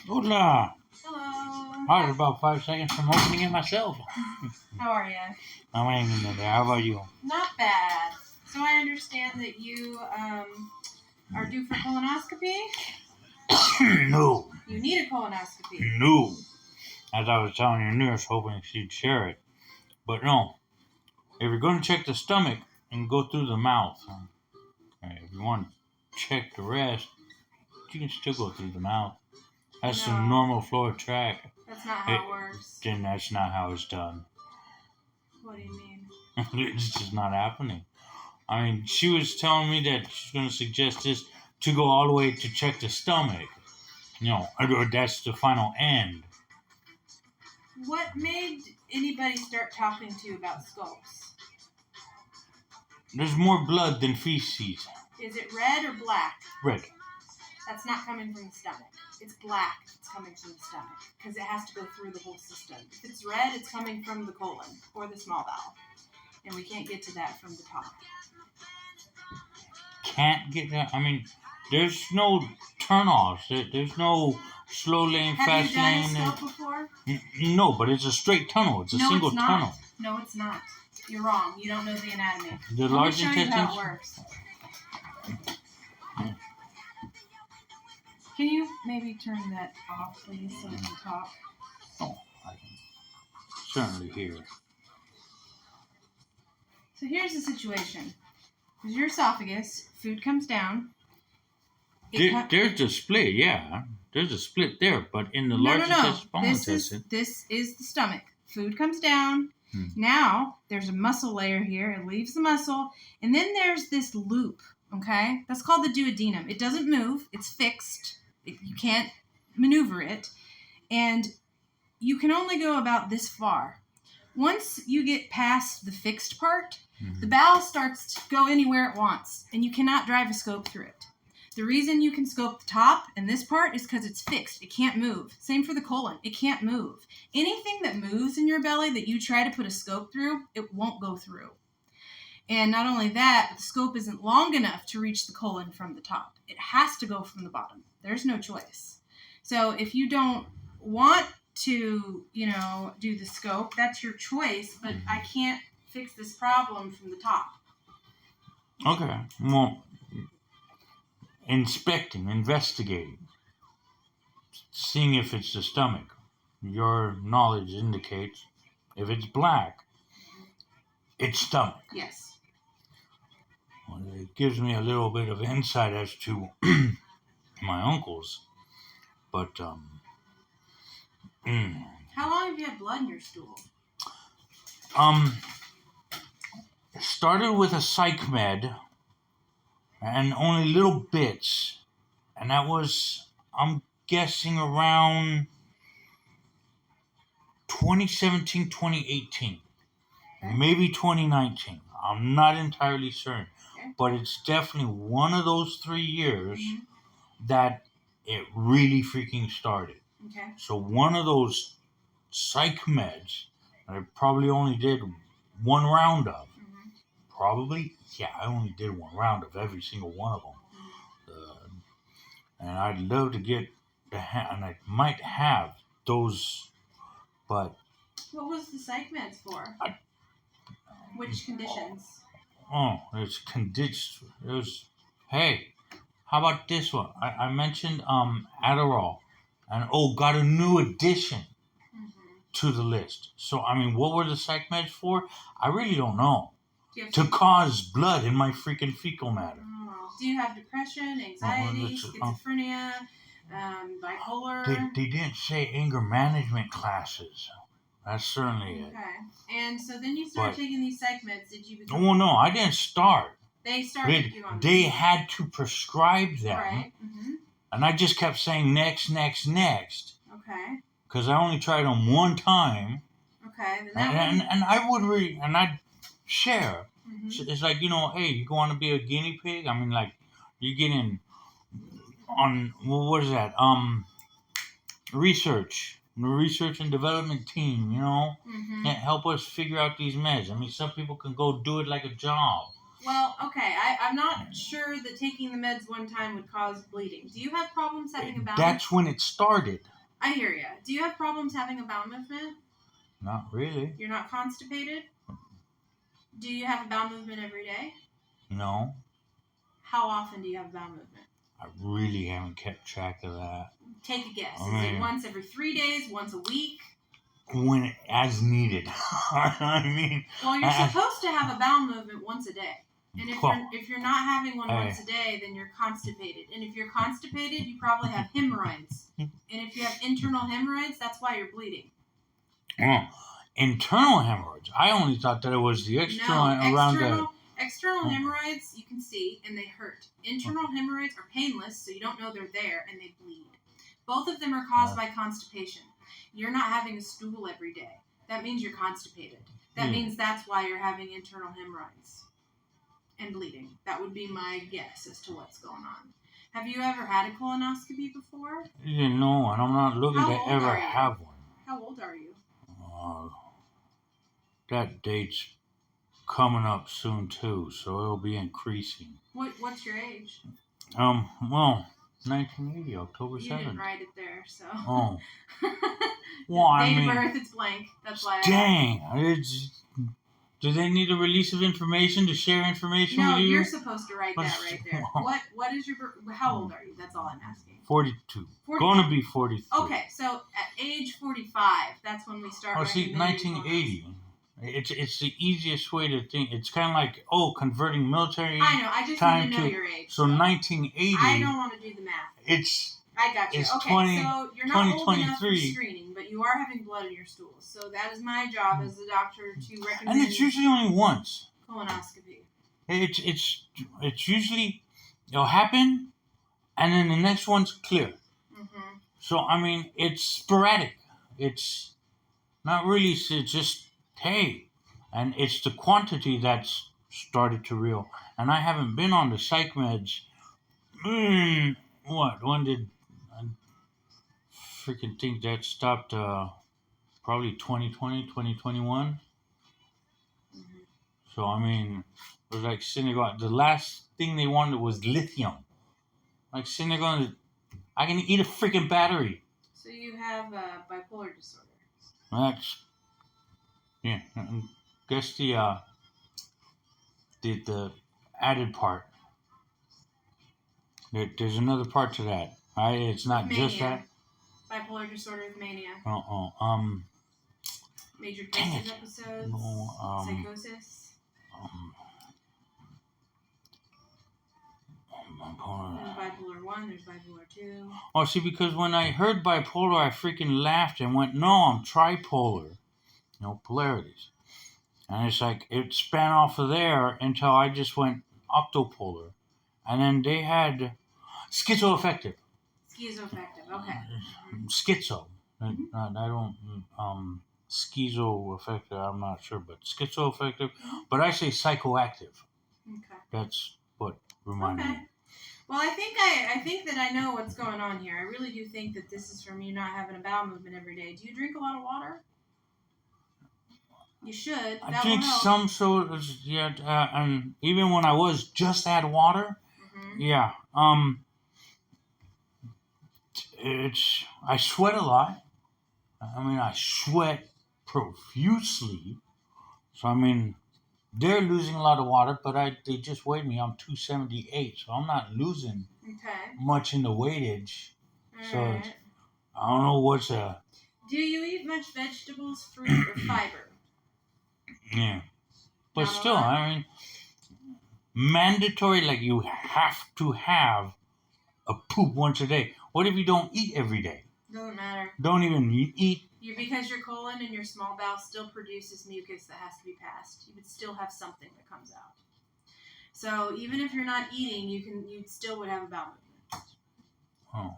Hola! Hello. I was about 5 seconds from opening it myself. How are you? I'm hanging in there. How about you? Not bad. So I understand that you are due for colonoscopy. No. You need a colonoscopy. No. As I was telling your nurse, hoping she'd share it. But no. If you're going to check the stomach and go through the mouth, if you want to check the rest, you can still go through the mouth. That's the No. normal floor track. That's not how it works. Then that's not how it's done. What do you mean? It's just not happening. I mean, she was telling me that she's going to suggest this to go all the way to check the stomach. Or that's the final end. What made anybody start talking to you about scopes? There's more blood than feces. Is it red or black? Red. That's not coming from the stomach. It's black. It's coming from the stomach because it has to go through the whole system. If it's red, it's coming from the colon or the small bowel. And we can't get to that from the top. Can't get that? I mean, there's no turn-offs. There's no slow lane, fast lane. Have you done a scope before? No, but it's a straight tunnel. It's a single tunnel. No, it's not. You're wrong. You don't know the anatomy. The large intestines. Let me show you how it works. Can you maybe turn that off, please, so we can talk? Oh, I can certainly hear. So here's the situation. There's your esophagus. Food comes down. There's a split, yeah. There's a split there, but in the large intestine. This is the stomach. Food comes down. Now, there's a muscle layer here. It leaves the muscle. And then there's this loop, okay? That's called the duodenum. It doesn't move. It's fixed. You can't maneuver it. And you can only go about this far. Once you get past the fixed part, the bowel starts to go anywhere it wants, and you cannot drive a scope through it. The reason you can scope the top and this part is because it's fixed. It can't move. Same for the colon. It can't move. Anything that moves in your belly that you try to put a scope through, it won't go through. And not only that, but the scope isn't long enough to reach the colon from the top. It has to go from the bottom. There's no choice. So if you don't want to, do the scope, that's your choice, but I can't fix this problem from the top. Okay. Well, investigating, seeing if it's the stomach. Your knowledge indicates if it's black, it's stomach. Yes. Well, it gives me a little bit of insight as to my uncles, but How long have you had blood in your stool? Started with a psych med, and only little bits, and that was, I'm guessing, around 2017, 2018, maybe 2019. I'm not entirely certain, but it's definitely one of those 3 years that it really freaking started. Okay. So one of those psych meds that I probably only did one round of. I only did one round of every single one of them. And I'd love to get and I might have those, but... What was the psych meds for? Which conditions? It's conditions. It was, hey, how about this one? I mentioned Adderall, and got a new addition to the list. So, I mean, what were the psych meds for? I really don't know. To cause blood in my freaking fecal matter. Do you have depression, anxiety, schizophrenia, bipolar? They didn't say anger management classes. That's certainly it. Okay. And so then you started taking these psych meds. Did you become... Oh, no, I didn't start. They started you on They had to prescribe them. Right. And I just kept saying next. Okay. Because I only tried them one time. Okay. And I would and I'd share. It's like, hey, you want to be a guinea pig? I mean, like, you get in on, what is that? Research and development team, help us figure out these meds. I mean, some people can go do it like a job. Well, okay, I'm not sure that taking the meds one time would cause bleeding. Do you have problems having a balance? That's when it started. I hear you. Do you have problems having a bowel movement? Not really. You're not constipated? Do you have a bowel movement every day? No. How often do you have a bowel movement? I really haven't kept track of that. Take a guess. I Is mean, it once every 3 days, once a week? when as needed. I mean, Well, you're supposed to have a bowel movement once a day. And if you're not having one once a day, then you're constipated. And if you're constipated, you probably have hemorrhoids. And if you have internal hemorrhoids, that's why you're bleeding. Internal hemorrhoids? I only thought that it was the external around the... External hemorrhoids, you can see, and they hurt. Internal hemorrhoids are painless, so you don't know they're there, and they bleed. Both of them are caused by constipation. You're not having a stool every day. That means you're constipated. That means that's why you're having internal hemorrhoids and bleeding. That would be my guess as to what's going on. Have you ever had a colonoscopy before? Yeah, no, and I'm not looking to ever have one. How old are you? That date's coming up soon too, so it'll be increasing. What's your age? Well, 1980, October 7th. You didn't write it there, so. Oh. Well, date of birth, it's blank. That's why. Dang. Do they need a release of information to share information with you? No, you're supposed to write that right there. What is your... How old are you? That's all I'm asking. 42. Going to be 43. Okay, so at age 45, that's when we start... Oh, see, 1980. It's the easiest way to think. It's kind of like, converting military I know, I just need to know your age. So 1980... I don't want to do the math. I got you. It's okay, so you're not old enough for screening, but you are having blood in your stools. So that is my job as a doctor to recommend... And it's usually only once. Colonoscopy. It's usually... It'll happen, and then the next one's clear. Mm-hmm. So, I mean, it's sporadic. It's not really... It's just, hey. And it's the quantity that's started to reel. And I haven't been on the psych meds... When did... I freaking think that stopped probably 2020, 2021. Mm-hmm. So, I mean, it was like Synagogue. The last thing they wanted was lithium. Like Synagogue, I can eat a freaking battery. So you have bipolar disorder. That's, yeah. Guess the added part. There's another part to that. It's not mania. Just that. Bipolar disorder with mania. Major depressive episodes. No, psychosis. There's bipolar 1, there's bipolar 2. Oh, see, because when I heard bipolar, I freaking laughed and went, no, I'm tripolar. Polarities. And it's like, it span off of there until I just went octopolar. And then they had schizoaffective. Schizoaffective, okay. Schizo. Mm-hmm. I don't, schizoaffective, I'm not sure, but schizoaffective. But I say psychoactive. Okay. That's what reminded me. Well, I think that I know what's going on here. I really do think that this is from you not having a bowel movement every day. Do you drink a lot of water? You should. I drink some sodas, yeah, and even when I was just had water, yeah. I sweat a lot. I mean, I sweat profusely. So I mean, they're losing a lot of water, but they just weighed me. I'm 278, so I'm not losing much in the weightage. So I don't know what's a. Do you eat much vegetables, fruit, or fiber? Yeah, but still, I mean, mandatory. Like you have to have a poop once a day. What if you don't eat every day? Doesn't matter. Don't even eat. Because your colon and your small bowel still produces mucus that has to be passed. You would still have something that comes out. So even if you're not eating, you still would have a bowel movement. Oh.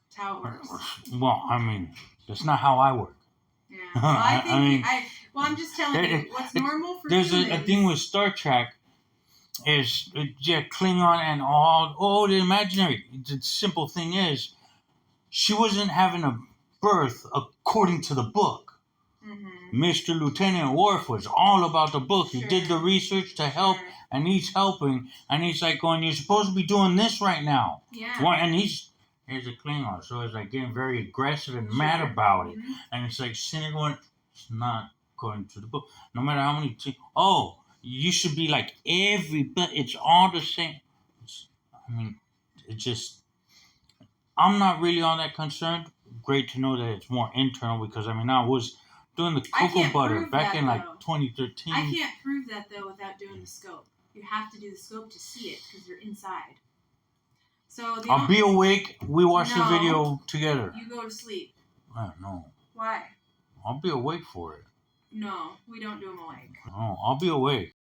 That's how it works. Well, I mean, that's not how I work. Yeah. Well, I'm just telling you what's normal for there's humans. There's a thing with Star Trek. Is Klingon and all the imaginary. The simple thing is, she wasn't having a birth according to the book. Mm-hmm. Mr. Lieutenant Worf was all about the book. He did the research to help, and he's helping, and he's like going, "You're supposed to be doing this right now." Yeah. And he's here's a Klingon. So it's like getting very aggressive and mad about it. And it's like sitting going, it's not going to the book. No matter how many oh, you should be like but it's all the same. I mean, it just, I'm not really all that concerned. Great to know that it's more internal because, I mean, I was doing the cocoa butter back in like 2013. I can't prove that though without doing the scope. You have to do the scope to see it because you're inside. So I'll be awake. We watch the video together. You go to sleep. No. Why? I'll be awake for it. No, we don't do them awake. No, I'll be awake.